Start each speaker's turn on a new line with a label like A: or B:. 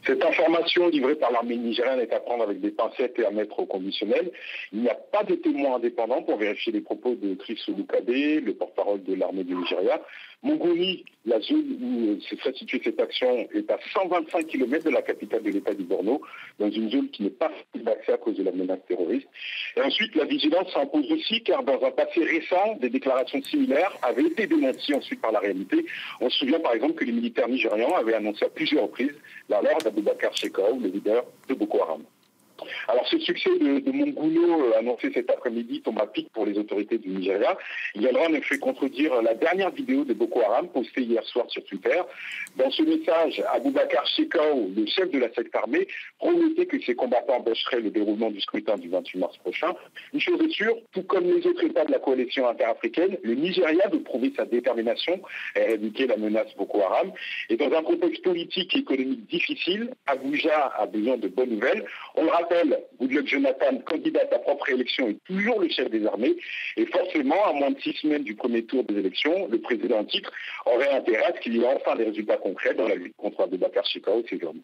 A: Cette information livrée par l'armée nigériane est à prendre avec des pincettes et à mettre au conditionnel. Il n'y a pas de témoins indépendants pour vérifier les propos de Chris Olukabe, le porte-parole de l'armée du Nigeria. Mongolie, la zone où se serait située cette action, est à 125 km de la capitale de l'État du Borno, dans une zone qui n'est pas facile d'accès à cause de la menace terroriste. Et ensuite, la vigilance s'impose aussi, car dans un passé récent, des déclarations similaires avaient été démenties ensuite par la réalité. On se souvient par exemple que les militaires nigérians avaient annoncé à plusieurs reprises la mort d'Aboubacar Shekau, le leader de Boko Haram. Alors ce succès de Monguno annoncé cet après-midi tombe à pic pour les autorités du Nigeria. Il viendra en effet contredire la dernière vidéo de Boko Haram postée hier soir sur Twitter. Dans ce message, Aboubacar Shekau, le chef de la secte armée, promettait que ses combattants empêcheraient le déroulement du scrutin du 28 mars prochain. Une chose est sûre, tout comme les autres États de la coalition interafricaine, le Nigeria veut prouver sa détermination à éradiquer la menace Boko Haram. Et dans un contexte politique et économique difficile, Abuja a besoin de bonnes nouvelles. On le rappelle, Goodluck Jonathan, candidat à sa propre élection, est toujours le chef des armées. Et forcément, à moins de 6 semaines du premier tour des élections, le président en titre aurait intérêt à ce qu'il y ait enfin des résultats concrets dans la lutte contre Aboubacar Shekau et ses hommes.